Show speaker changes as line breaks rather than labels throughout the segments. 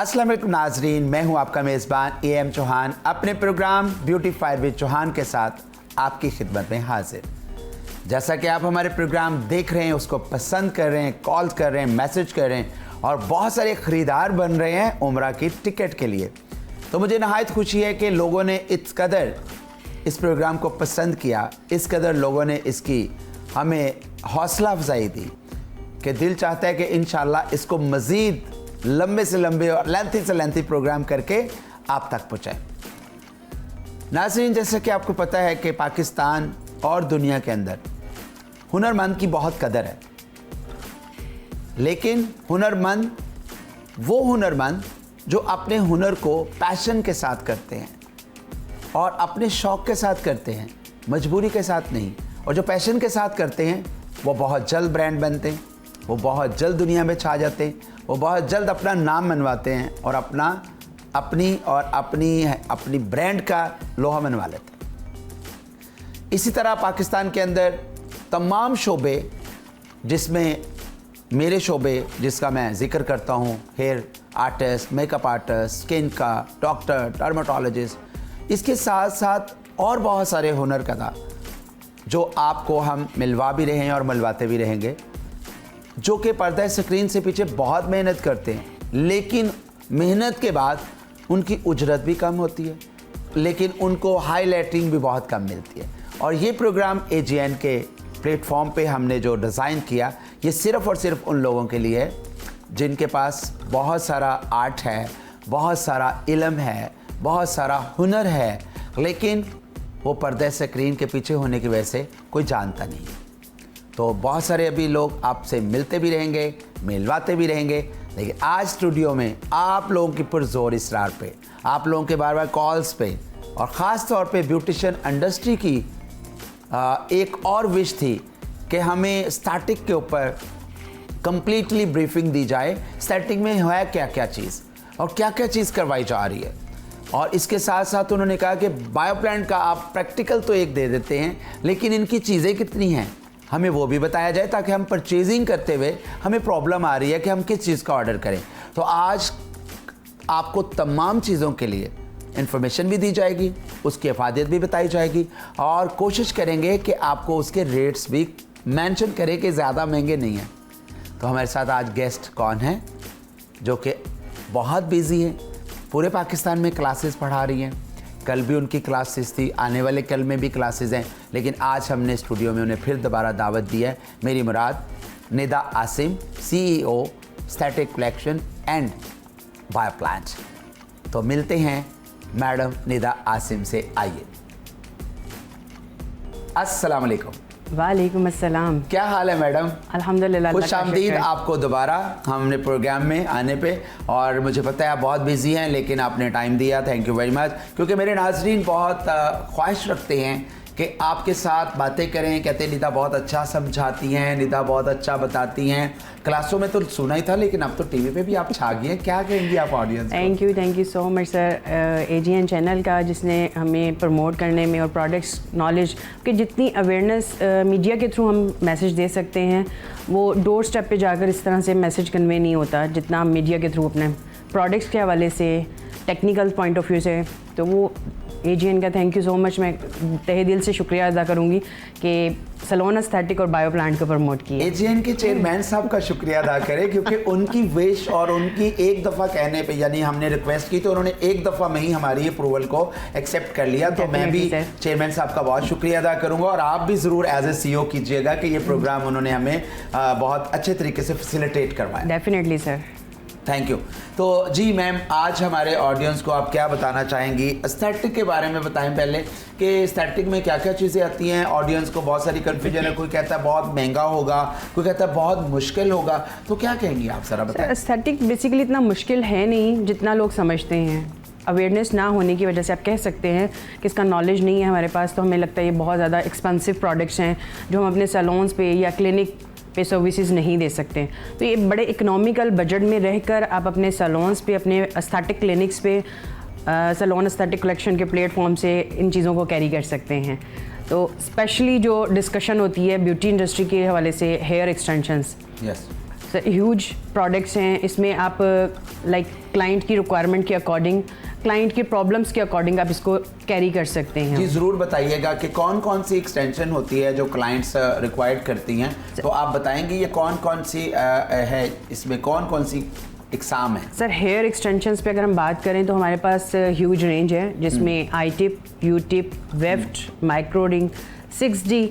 अस्सलाम वालेकुम नाजरीन, मैं हूं आपका मेज़बान AM चौहान अपने प्रोग्राम ब्यूटीफायर विद चौहान के साथ आपकी खिदमत में हाजिर। जैसा कि आप हमारे प्रोग्राम देख रहे हैं, उसको पसंद कर रहे हैं, कॉल कर रहे हैं, मैसेज कर रहे हैं और बहुत सारे ख़रीदार बन रहे हैं उम्रा की टिकट के लिए, तो मुझे नहायत खुशी है कि लोगों ने इस कदर इस प्रोग्राम को पसंद किया, इस कदर लोगों ने इसकी हमें हौसला अफजाई दी कि दिल चाहता है कि इंशाल्लाह इसको मज़ीद लंबे से लंबे और लेंथी से लेंथी प्रोग्राम करके आप तक पहुँचाएँ। नाज़रीन, जैसा कि आपको पता है कि पाकिस्तान और दुनिया के अंदर हुनरमंद की बहुत कदर है, लेकिन हुनरमंद वो हुनरमंद जो अपने हुनर को पैशन के साथ करते हैं और अपने शौक़ के साथ करते हैं, मजबूरी के साथ नहीं। और जो पैशन के साथ करते हैं वो बहुत जल्द ब्रांड बनते हैं, वो बहुत जल्द दुनिया में छा जाते हैं, वो बहुत जल्द अपना नाम मनवाते हैं और अपनी ब्रांड का लोहा मनवा लेते हैं। इसी तरह पाकिस्तान के अंदर तमाम शोबे, जिसमें मेरे शोबे जिसका मैं ज़िक्र करता हूँ, hair artist, makeup artist, skin का डॉक्टर, डर्माटोलॉजिस्ट, इसके साथ साथ और बहुत सारे हुनर का था जो आपको हम मिलवा भी रहे हैं और मिलवाते भी रहेंगे, जो कि पर्दा स्क्रीन से पीछे बहुत मेहनत करते हैं, लेकिन मेहनत के बाद उनकी उजरत भी कम होती है, लेकिन उनको हाईलाइटिंग भी बहुत कम मिलती है। और ये प्रोग्राम AGN के प्लेटफॉर्म पे हमने जो डिज़ाइन किया, ये सिर्फ़ और सिर्फ उन लोगों के लिए है जिनके पास बहुत सारा आर्ट है, बहुत सारा इल्म है, बहुत सारा हुनर है, लेकिन वो पर्दा स्क्रीन के पीछे होने की वजह से कोई जानता नहीं। तो बहुत सारे अभी लोग आपसे मिलते भी रहेंगे, मिलवाते भी रहेंगे, लेकिन आज स्टूडियो में आप लोगों की पुरजोर इसरार पे, आप लोगों के बार बार कॉल्स पे और ख़ास तौर पे ब्यूटिशियन इंडस्ट्री की एक और विश थी कि हमें स्टैटिक के ऊपर कंप्लीटली ब्रीफिंग दी जाए। स्टैटिक में है क्या क्या चीज़ और क्या क्या चीज़ करवाई जा रही है, और इसके साथ साथ उन्होंने कहा कि बायोप्लांट का आप प्रैक्टिकल तो एक दे देते हैं, लेकिन इनकी चीज़ें कितनी हैं हमें वो भी बताया जाए, ताकि हम परचेजिंग करते हुए हमें प्रॉब्लम आ रही है कि हम किस चीज़ का ऑर्डर करें। तो आज आपको तमाम चीज़ों के लिए इंफॉर्मेशन भी दी जाएगी, उसकी अफादियत भी बताई जाएगी और कोशिश करेंगे कि आपको उसके रेट्स भी मेंशन करें कि ज़्यादा महंगे नहीं हैं। तो हमारे साथ आज गेस्ट कौन हैं जो कि बहुत बिजी हैं, पूरे पाकिस्तान में क्लासेस पढ़ा रही हैं। कल भी उनकी क्लासेस थी, आने वाले कल में भी क्लासेस हैं, लेकिन आज हमने स्टूडियो में उन्हें फिर दोबारा दावत दी है। मेरी मुराद Nida Asim, CEO static collection and bioplant. तो मिलते हैं मैडम निदा आसिम से। आइए। अस्सलाम वालेकुम।
वालेकुम अस्सलाम।
क्या हाल है मैडम?
अल्हम्दुलिल्लाह।
खुश आमदीद आपको दोबारा हमने प्रोग्राम में आने पे, और मुझे पता है आप बहुत बिजी हैं, लेकिन आपने टाइम दिया, थैंक यू वेरी मच। क्योंकि मेरे नाजरीन बहुत ख्वाहिश रखते हैं कि आपके साथ बातें करें, कहते हैं निदा बहुत अच्छा समझाती हैं, निदा बहुत अच्छा बताती हैं। क्लासों में तो सुना ही था, लेकिन अब तो टीवी पे भी आप छा गई हैं, क्या कहेंगी आप audience?
Thank you so much sir, AGN channel का, जिसने हमें प्रमोट करने में और प्रोडक्ट्स नॉलेज की जितनी अवेयरनेस मीडिया के थ्रू हम मैसेज दे सकते हैं, वो डोर स्टेप पे जाकर इस तरह से मैसेज कन्वे नहीं होता जितना हम मीडिया के थ्रू अपने प्रोडक्ट्स के हवाले से, टेक्निकल पॉइंट ऑफ व्यू से। तो वो AGN का थैंक यू सो मच, मैं तहे दिल से शुक्रिया अदा करूँगी कि सलोन एस्थेटिक और बायोप्लांट को प्रमोट किया।
AGN के चेयरमैन साहब का शुक्रिया अदा करें, क्योंकि उनकी विश और उनकी एक दफ़ा कहने पे, यानी हमने रिक्वेस्ट की तो उन्होंने एक दफ़ा में ही हमारी अप्रूवल को एक्सेप्ट कर लिया। तो मैं भी चेयरमैन साहब का बहुत शुक्रिया अदा करूँगा, और आप भी ज़रूर एज ए CEO कीजिएगा कि ये प्रोग्राम उन्होंने हमें बहुत अच्छे तरीके से फैसिलिटेट करवाया।
Definitely sir,
thank you. तो जी मैम, आज हमारे ऑडियंस को आप क्या बताना चाहेंगी? एस्थेटिक के बारे में बताएं पहले कि एस्थेटिक में क्या क्या चीज़ें आती हैं। ऑडियंस को बहुत सारी कन्फ्यूजन है, कोई कहता है बहुत महंगा होगा, कोई कहता है बहुत मुश्किल होगा, तो क्या कहेंगी आप ज़रा बताएं।
एस्थेटिक बेसिकली इतना मुश्किल है नहीं जितना लोग समझते हैं। अवेयरनेस ना होने की वजह से आप कह सकते हैं कि इसका नॉलेज नहीं है हमारे पास, तो हमें लगता है ये बहुत ज़्यादा एक्सपेंसिव प्रोडक्ट्स हैं जो हम अपने सैलून्स पे या क्लिनिक पे सर्विसेज नहीं दे सकते। तो ये बड़े इकोनॉमिकल बजट में रहकर आप अपने सैलून्स पे, अपने एस्थेटिक क्लिनिक्स पे, सलोन एस्थेटिक कलेक्शन के प्लेटफॉर्म से इन चीज़ों को कैरी कर सकते हैं। तो स्पेशली जो डिस्कशन होती है ब्यूटी इंडस्ट्री के हवाले से, hair extensions,
yes,
huge products हैं, इसमें आप लाइक क्लाइंट की रिक्वायरमेंट के अकॉर्डिंग, क्लाइंट की प्रॉब्लम्स के अकॉर्डिंग आप इसको कैरी कर सकते हैं।
जी ज़रूर बताइएगा कि कौन कौन सी एक्सटेंशन होती है जो क्लाइंट्स रिक्वायर्ड करती हैं, तो आप बताएंगे ये कौन कौन सी है, इसमें कौन कौन सी इकसाम है?
सर हेयर एक्सटेंशंस पे अगर हम बात करें तो हमारे पास ह्यूज रेंज है, जिसमें I tip, U tip, weft, micro ring, 6D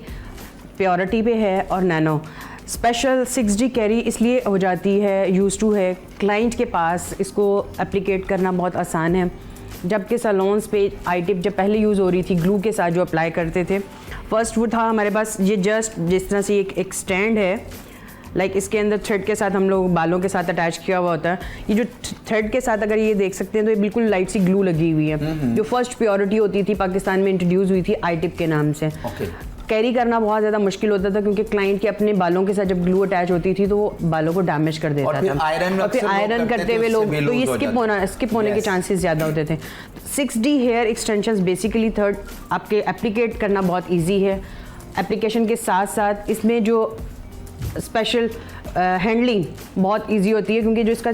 purity पे है और नैनो। स्पेशल 6D कैरी इसलिए हो जाती है, यूज़ टू है क्लाइंट के पास, इसको एप्लीकेट करना बहुत आसान है। जबकि सैलून्स पे आई टिप जब पहले यूज़ हो रही थी ग्लू के साथ जो अप्लाई करते थे, फर्स्ट वो था हमारे पास ये जस्ट जिस तरह से एक स्टैंड है, लाइक इसके अंदर थ्रेड के साथ हम लोग बालों के साथ अटैच किया हुआ होता है। ये जो थ्रेड के साथ अगर ये देख सकते हैं तो ये बिल्कुल लाइट सी ग्लू लगी हुई है, जो फर्स्ट प्योरिटी होती थी पाकिस्तान में इंट्रोड्यूस हुई थी आई टिप के नाम से। कैरी करना बहुत ज़्यादा मुश्किल होता था क्योंकि क्लाइंट के अपने बालों के साथ जब ग्लू अटैच होती थी तो वो बालों को डैमेज कर देता था, और फिर आयरन करते हुए लोग तो ये स्किप होने के चांसेस ज़्यादा होते थे। 6D hair extensions basically third आपके एप्लीकेट करना बहुत ईजी है। एप्लीकेशन के साथ साथ इसमें जो स्पेशल हैंडलिंग बहुत इजी होती है, क्योंकि जो इसका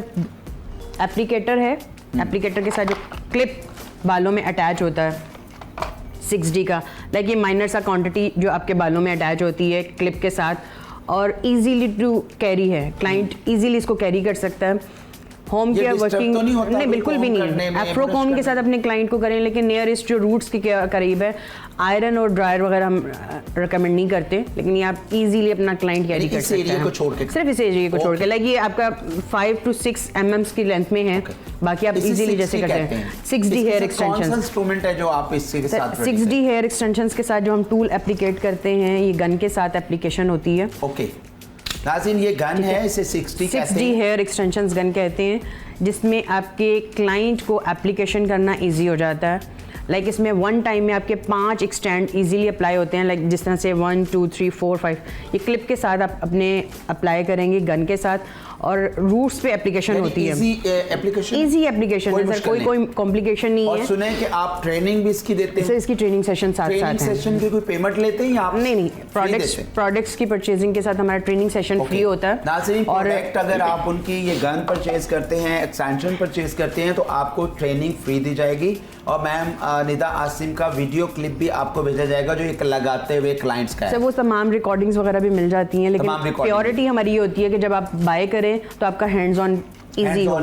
एप्लीकेटर है, एप्लीकेटर के साथ जो क्लिप बालों में अटैच होता है 6D का, लाइक ये माइनर सा क्वांटिटी जो आपके बालों में अटैच होती है क्लिप के साथ, और इजीली टू कैरी है, क्लाइंट इजीली इसको कैरी कर सकता है। होम केयर वर्किंग नहीं बिल्कुल भी नहीं है, एफ्रोकॉम के साथ अपने क्लाइंट को करें, लेकिन नियरेस्ट जो रूट्स के करीब है आयरन और ड्रायर वगैरह हम रिकमेंड नहीं करते, लेकिन ये आप इजीली अपना क्लाइंट कैरी कर सकते हैं सिर्फ इस एरिया को छोड़ के। लाइक ये आपका 5 to 6 mm की लेंथ में है, बाकी आप इजीली जैसे करते हैं। 6D हेयर एक्सटेंशन
इंस्ट्रूमेंट है जो आप इसके साथ
6D हेयर एक्सटेंशंस के साथ जो हम टूल एप्लीकेट करते हैं, ये गन के साथ एप्लीकेशन होती है।
ओके नाज़रीन, ये गन है, इसे 6D
हेयर एक्सटेंशंस गन कहते हैं, जिसमें आपके क्लाइंट को एप्लीकेशन करना इजी हो जाता है। लाइक इसमें वन टाइम में आपके 5 एक्सटेंड इजीली अप्लाई होते हैं, लाइक जिस तरह से 1 2 3 4 5 ये क्लिप के साथ आप अपने अप्लाई करेंगे गन के साथ, और रूट्स पे एप्लीकेशन होती है। इजी एप्लीकेशन है सर, कोई कॉम्प्लिकेशन नहीं है।
और सुने कि आप ट्रेनिंग भी इसकी देते हैं?
सर इसकी ट्रेनिंग सेशन साथ है।
सेशन की कोई पेमेंट लेते हैं या आप?
नहीं, प्रोडक्ट्स की परचेजिंग के साथ हमारा ट्रेनिंग सेशन फ्री होता है।
नाज़रीन, प्रोडक्ट अगर आप उनकी ये गन परचेज करते हैं, एक्सटेंशन परचेज करते हैं, तो आपको ट्रेनिंग फ्री दी जाएगी, और मैम निदा आसिम का वीडियो क्लिप भी आपको भेजा जाएगा जो एक लगाते हुए क्लाइंट्स का है।
सर वो तमाम रिकॉर्डिंग्स वगैरह भी मिल जाती हैं, लेकिन प्योरिटी हमारी ये होती है कि जब आप बाय करें तो आपका हैंड्स ऑन इजी हो।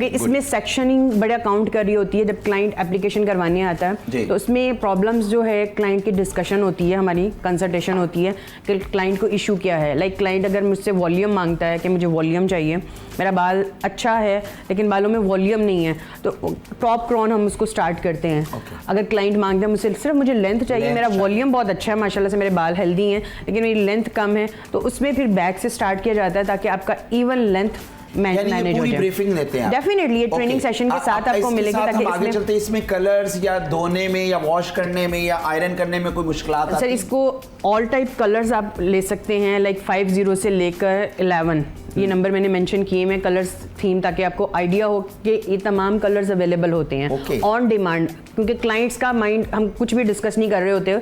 इसमें सेक्शनिंग बड़ा काउंट कर रही होती है जब क्लाइंट एप्लीकेशन करवाने आता है, तो उसमें प्रॉब्लम्स जो है क्लाइंट की डिस्कशन होती है, हमारी कंसल्टेशन होती है कि क्लाइंट को इशू क्या है। लाइक क्लाइंट अगर मुझसे वॉल्यूम मांगता है कि मुझे वॉल्यूम चाहिए, मेरा बाल अच्छा है लेकिन बालों में वॉल्यूम नहीं है, तो टॉप क्रॉन हम उसको स्टार्ट करते हैं। अगर क्लाइंट मांगता है मुझसे सिर्फ मुझे लेंथ चाहिए, मेरा वॉल्यूम बहुत अच्छा है माशाल्लाह से, मेरे बाल हेल्दी हैं, लेकिन मेरी लेंथ कम है, तो उसमें फिर बैक से स्टार्ट किया जाता है ताकि आपका इवन लेंथ मैनेज हो जाए।
ब्रीफिंग लेते हैं
डेफिनेटली, ये ट्रेनिंग सेशन के साथ आपको मिलेगी, ताकि
आगे चलते इसमें कलर्स या धोने में या वॉश करने में या आयरन करने में कोई मुश्किलात आती है?
सर इसको ऑल टाइप कलर्स आप ले सकते हैं, लाइक 50 से लेकर 11 ये नंबर मैंने मेंशन किए हैं कलर्स थीम, ताकि आपको आइडिया हो कि ये तमाम कलर्स अवेलेबल होते हैं ऑन डिमांड, क्योंकि क्लाइंट्स का माइंड, हम कुछ भी डिस्कस नहीं कर रहे होते,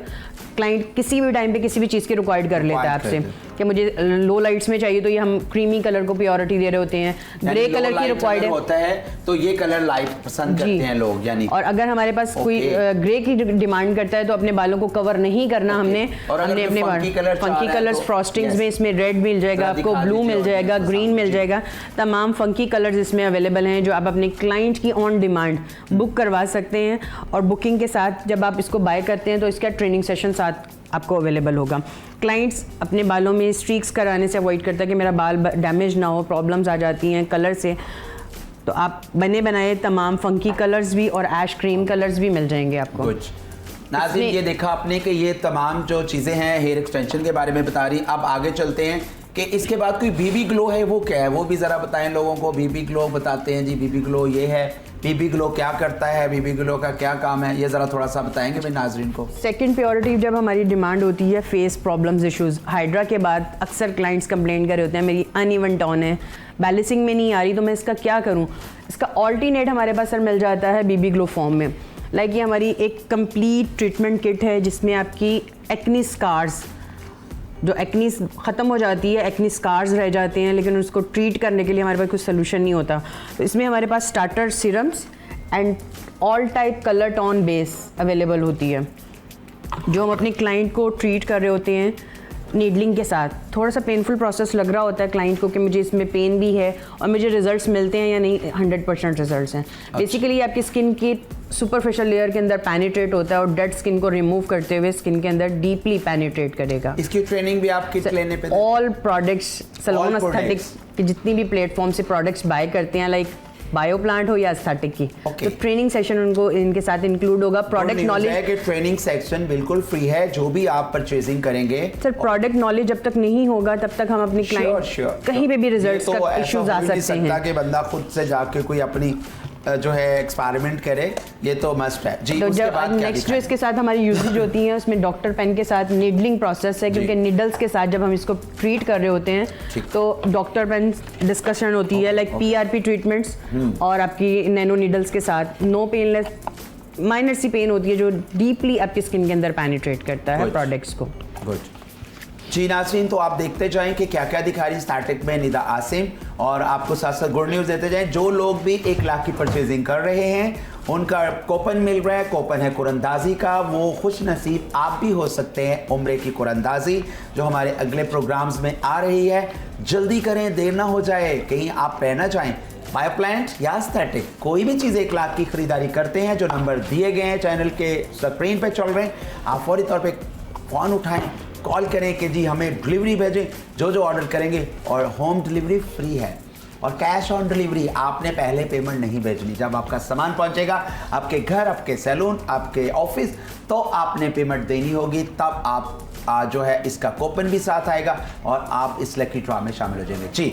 क्लाइंट किसी भी टाइम पे किसी भी चीज़ की रिक्वायर्ड कर लेता है आपसे कि मुझे लो लाइट्स में चाहिए, तो ये हम क्रीमी कलर को प्योरिटी दे रहे होते हैं, ग्रे कलर की रिक्वायर्ड
होता है, तो ये कलर लाइट पसंद करते हैं लोग यानी।
और अगर हमारे पास कोई ग्रे की डिमांड करता है तो अपने बालों को कवर नहीं करना हमने अपने फंकी कलर्स फ्रॉस्टिंग्स में इसमें रेड मिल जाएगा आपको, ब्लू मिल जाएगा, ग्रीन मिल जाएगा, तमाम फंकी कलर्स इसमें अवेलेबल हैं जो आप अपने क्लाइंट की ऑन डिमांड बुक करवा सकते हैं। और बुकिंग के साथ जब आप इसको बाय करते हैं तो इसका ट्रेनिंग सेशन साथ आपको अवेलेबल होगा। क्लाइंट्स अपने बालों में स्ट्रीक्स कराने से अवॉइड करता है कि मेरा बाल डैमेज ना हो, प्रॉब्लम्स आ जाती हैं कलर से, तो आप बने बनाए तमाम फंकी कलर्स भी और ऐश क्रीम कलर्स भी मिल जाएंगे आपको।
नाज़रीन, ये देखा आपने कि ये तमाम जो चीज़ें हैं हेयर एक्सटेंशन के बारे में बता रही। अब आगे चलते हैं कि इसके बाद कोई बीबी ग्लो है, वो क्या है, वो भी ज़रा बताएं लोगों को। बीबी ग्लो बताते हैं जी, बीबी ग्लो ये है, बीबी ग्लो क्या करता है, बीबी ग्लो का क्या काम है, ये ज़रा थोड़ा सा बताएंगे मेरे नाज़रीन को।
सेकंड प्योरिटी जब हमारी डिमांड होती है फेस प्रॉब्लम्स इश्यूज़, हाइड्रा के बाद अक्सर क्लाइंट्स कंप्लेंट कर रहे होते हैं मेरी अनइवन टोन है, बैलेंसिंग में नहीं आ रही, तो मैं इसका क्या करूँ। इसका ऑल्टरनेट हमारे पास सर मिल जाता है बीबी ग्लो फॉर्म में। लाइक ये हमारी एक कंप्लीट ट्रीटमेंट किट है जिसमें आपकी एक्नी स्कार्स जो एक्नी ख़त्म हो जाती है, एक्नी स्कार्स रह जाते हैं, लेकिन उसको ट्रीट करने के लिए हमारे पास कुछ सोल्यूशन नहीं होता। तो इसमें हमारे पास starter serums and all type colour tone base available होती है, जो हम अपने क्लाइंट को ट्रीट कर रहे होते हैं नीडलिंग के साथ। थोड़ा सा पेनफुल प्रोसेस लग रहा होता है क्लाइंट को कि मुझे इसमें पेन भी है और मुझे रिजल्ट्स मिलते हैं या नहीं, 100% रिजल्ट्स हैं। बेसिकली आपकी स्किन की सुपरफिशियल लेयर के अंदर पेनिट्रेट होता है और डेड स्किन को रिमूव करते हुए स्किन के अंदर डीपली पेनिट्रेट करेगा।
इसकी ट्रेनिंग भी आप किट लेने पे
ऑल प्रोडक्ट्स सैलून एस्थेटिक्स के जितनी भी प्लेटफॉर्म से प्रोडक्ट्स बाय करते हैं, लाइक बायो प्लांट हो या एस्थेटिक की, तो ट्रेनिंग सेशन उनको इनके साथ इंक्लूड होगा। प्रोडक्ट नॉलेज
के ट्रेनिंग सेक्शन बिल्कुल फ्री है, जो भी आप परचेजिंग करेंगे।
सर प्रोडक्ट नॉलेज जब तक नहीं होगा तब तक हम अपने क्लाइंट कहीं पे भी रिजल्ट्स का इश्यूज आ सकते हैं
कि बंदा खुद से जाके कोई अपनी जो है एक्सपेरिमेंट करे, ये तो मस्ट है जी।
तो
उसके
जब
बाद
नेक्स्ट जो इसके साथ हमारी यूजेज होती है उसमें डॉक्टर पेन के साथ नीडलिंग प्रोसेस है, क्योंकि नीडल्स के साथ जब हम इसको ट्रीट कर रहे होते हैं तो डॉक्टर पेन डिस्कशन होती है, लाइक PRP ट्रीटमेंट्स और आपकी नैनो नीडल्स के साथ नो पेनलेस माइनर सी पेन होती है जो डीपली आपकी स्किन के अंदर पेनिट्रेट करता है प्रोडक्ट्स को।
गुड जी नाज़रीन, तो आप देखते जाएं कि क्या क्या दिखा रही स्टार्टिंग में निदा आसिम, और आपको साथ साथ गुड न्यूज़ देते जाएं। जो लोग भी 1 लाख की परचेजिंग कर रहे हैं उनका कूपन मिल रहा है, कूपन है कुरंदाजी का। वो खुश नसीब आप भी हो सकते हैं उम्रे की कुरंदाजी जो हमारे अगले प्रोग्राम्स में आ रही है। जल्दी करें, देर ना हो जाए, कहीं आप रह ना जाएं। बायोप्लांट या एस्थेटिक कोई भी चीज़ 1 लाख की खरीदारी करते हैं, जो नंबर दिए गए हैं चैनल के स्क्रीन पे चल रहे हैं, आप फौरी तौर पे फ़ोन उठाएं, कॉल करें कि जी हमें डिलीवरी भेजें, जो ऑर्डर करेंगे, और होम डिलीवरी फ्री है और कैश ऑन डिलीवरी। आपने पहले पेमेंट नहीं भेजनी, जब आपका सामान पहुंचेगा आपके घर, आपके सैलून, आपके ऑफिस, तो आपने पेमेंट देनी होगी, तब आप जो है इसका कूपन भी साथ आएगा और आप इस लकी ड्रॉ में शामिल हो जाएंगे जी।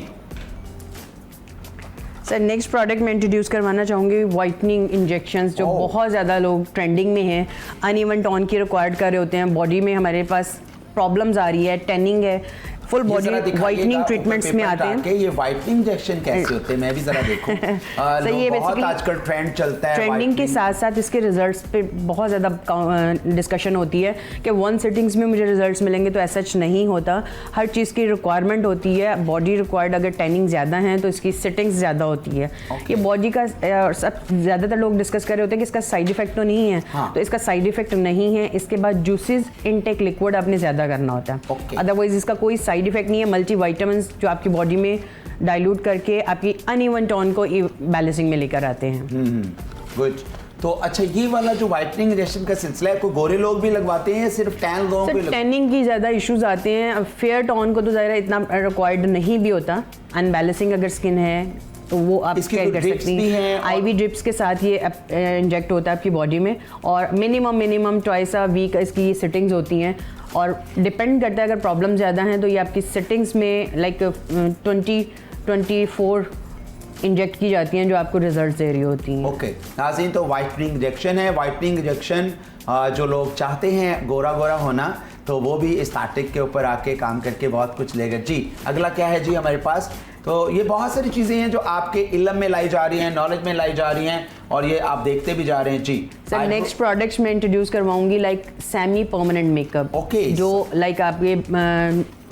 सर नेक्स्ट प्रोडक्ट मैं इंट्रोड्यूस करवाना चाहूँगी वाइटनिंग इंजेक्शंस, जो बहुत ज़्यादा लोग ट्रेंडिंग में हैं, अनइवन टोन की रिक्वायर्ड कर रहे होते हैं। बॉडी में हमारे पास प्रॉब्लम्स आ रही है, टैनिंग है, फुल बॉडी वाइटनिंग ट्रीटमेंट्स में आते हैं।
ये वाइटनिंग इंजेक्शन कैसे होते हैं, मैं भी जरा देखूं।
तो ये
बहुत आजकल ट्रेंड चलता है,
ट्रेंडिंग के साथ साथ इसके रिजल्ट्स पे बहुत ज़्यादा डिस्कशन होती है कि 1 सिटिंग्स में मुझे रिजल्ट्स मिलेंगे, तो ऐसा नहीं होता। हर चीज़ की रिक्वायरमेंट होती है, बॉडी रिक्वायर्ड अगर टैनिंग ज़्यादा है तो इसकी सिटिंग्स ज़्यादा होती है। ये बॉडी का सब ज़्यादातर लोग डिस्कस कर रहे होते हैं कि इसका साइड इफेक्ट तो नहीं है, तो इसका साइड इफेक्ट नहीं है। इसके बाद जूसेस इनटेक लिक्विड आपने ज़्यादा करना होता है, अदरवाइज इसका कोई साइड इफेक्ट नहीं है। मल्टी विटामिन्स जो आपकी बॉडी में डाइल्यूट करके आपकी अनइवन टोन को बैलेंसिंग में लेकर आते हैं।
गुड। तो अच्छा, ये वाला जो वाइटनिंग इंजेक्शन का सिलसिला है, को गोरे लोग भी लगवाते हैं या सिर्फ टैन लोगों को?
टैनिंग की ज़्यादा इश्यूज आते हैं, फेयर टोन को तो ज़्यादा इतना रिक्वायर्ड नहीं भी होता। अनबैलेंसिंग अगर स्किन है तो वो आप केयर कर सकती हैं। IV ड्रिप्स के साथ ये इंजेक्ट होता है आपकी बॉडी में, और मिनिमम ट्वाइस अ वीक इसकी ये सिटिंग्स होती हैं, और डिपेंड करता है अगर प्रॉब्लम ज़्यादा हैं तो ये आपकी सिटिंग्स में लाइक 20-24 इंजेक्ट की जाती हैं, जो आपको रिजल्ट दे रही होती हैं।
ओके नाज़रीन, तो वाइटनिंग इंजेक्शन है। वाइटनिंग इंजेक्शन जो लोग चाहते हैं गोरा गोरा होना, तो वो भी स्टार्टिंग के ऊपर आके काम करके बहुत कुछ लेगा जी। अगला क्या है जी हमारे पास? तो ये बहुत सारी चीज़ें हैं जो आपके इल्म में लाई जा रही हैं, नॉलेज में लाई जा रही हैं, और ये आप देखते भी जा रहे हैं जी।
सर नेक्स्ट प्रोडक्ट्स मैं इंट्रोड्यूस करवाऊंगी like semi permanent makeup.
Okay,
जो लाइक आपके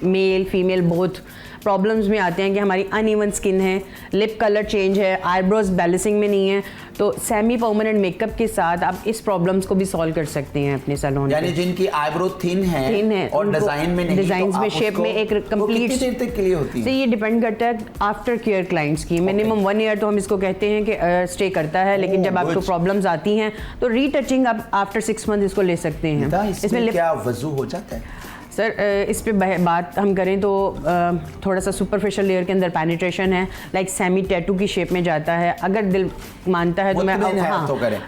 मेल फीमेल बोथ प्रॉब्लम्स में आते हैं कि हमारी अनइवन स्किन है, लिप कलर चेंज है, आईब्रोज बैलेंसिंग में नहीं है, तो सेमी परमानेंट मेकअप के साथ आप इस प्रॉब्लम्स को भी सॉल्व कर सकते हैं अपने सैलून।
यानी जिनकी आईब्रो थिन है और डिजाइन में नहीं,
डिजाइन में शेप में एक कंप्लीट
कितनी देर तक के लिए होती है?
तो ये डिपेंड करता है आफ्टर केयर क्लाइंट्स की। मिनिमम 1 ईयर तो हम इसको कहते हैं कि स्टे करता है, लेकिन जब आपको प्रॉब्लम्स आती हैं तो रीटचिंग आप आफ्टर 6 मंथ इसको ले सकते हैं।
इसमें क्या वजू हो जाता है?
सर इस पे बात हम करें तो थोड़ा सा सुपरफिशियल लेयर के अंदर पेनिट्रेशन है, लाइक सेमी टैटू की शेप में जाता है। अगर दिल मानता है तो मैं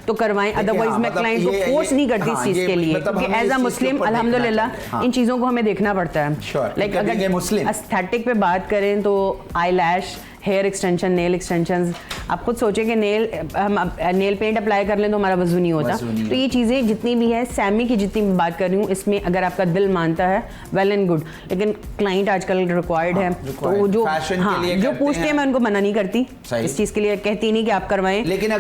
तो करवाएं, अदरवाइज मैं क्लाइंट को फोर्स नहीं करती इस चीज़ के लिए, क्योंकि एज अ मुस्लिम अल्हम्दुलिल्लाह इन चीज़ों को हमें देखना पड़ता है। लाइक अगर एस्थेटिक पे बात करें तो आई लैश, हेयर एक्सटेंशन, नेल एक्सटेंशन, आप खुद सोचें कि हम नेल पेंट अप्लाई कर लें तो हमारा वजू नहीं होता। तो ये चीज़ें जितनी भी है, सैमी की जितनी भी बात कर रही हूँ, इसमें अगर आपका दिल मानता है वेल एंड गुड, लेकिन क्लाइंट आजकल रिक्वायर्ड है, तो जो पूछते हैं मैं उनको मना नहीं करती इस चीज़ के लिए, कहती नहीं कि आप करवाएं,
लेकिन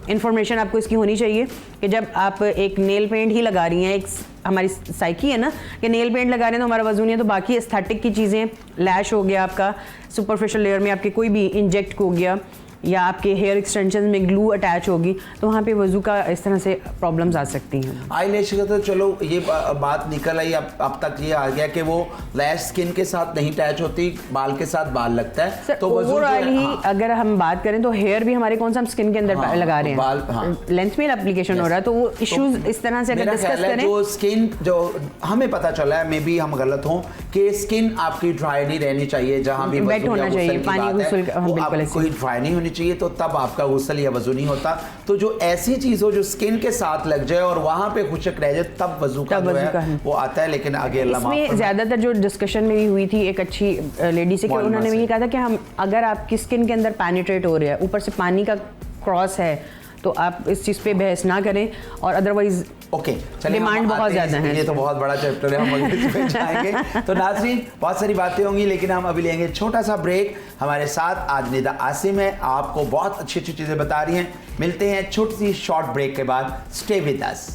इन्फॉर्मेशन आपको इसकी होनी चाहिए कि जब आप एक नेल पेंट ही लगा रही हैं, एक हमारी साइकी है ना कि नेल पेंट लगा रहे हैं तो हमारा वजू नहीं है, तो बाकी एस्थेटिक की चीज़ें, लैश हो गया आपका, सुपरफिशियल लेयर में आपके कोई भी इंजेक्ट हो गया, या आपके हेयर एक्सटेंशन में ग्लू अटैच होगी, तो वहाँ पे वजू का इस तरह से प्रॉब्लम्स आ सकती हैं।
आई लैश का तो चलो ये बात निकल आई, अब तक ये आ गया कि वो लैश स्किन के साथ नहीं अटैच होती, बाल के साथ बाल लगता है।
सर,
तो
ओवरऑल ही अगर हम बात करें तो हेयर भी हमारे कौन सा हम स्किन के अंदर लगा रहे हैं, लेंथ में एप्लीकेशन हो रहा है, तो वो इश्यूज इस तरह से अगर डिस्कस करें,
जो स्किन जो हमें पता चला है, मे बी हम गलत हों, कि स्किन आपकी ड्राई नहीं रहनी चाहिए, जहां भी
वेट होना चाहिए, पानी गुस्ल
कोई ड्राई नहीं होनी चाहिए, तो तब आपका गुस्ल या वजू नहीं होता। तो जो ऐसी चीज हो जो स्किन के साथ लग जाए और वहां पे खुशक रह जाए, तब वजू का जो है वो आता है। लेकिन आगे अल्लाह माफ करे।
ज्यादातर जो डिस्कशन में भी हुई थी एक अच्छी लेडी से, कि उन्होंने ये कहा था कि हम अगर आपकी स्किन के अंदर पेनिट्रेट हो रहा है, ऊपर से पानी का क्रॉस है, तो आप इस चीज़ पे बहस ना करें, और अदरवाइज
ओके
डिमांड बहुत ज़्यादा है।
ये तो बहुत बड़ा चैप्टर है, हम अगले इसमें जाएंगे। तो नाज़रीन, बहुत सारी बातें होंगी, लेकिन हम अभी लेंगे छोटा सा ब्रेक। हमारे साथ आज निदा आसिम है, आपको बहुत अच्छी अच्छी चीज़ें बता रही हैं। मिलते हैं छोटी सी शॉर्ट ब्रेक के बाद। Stay with us.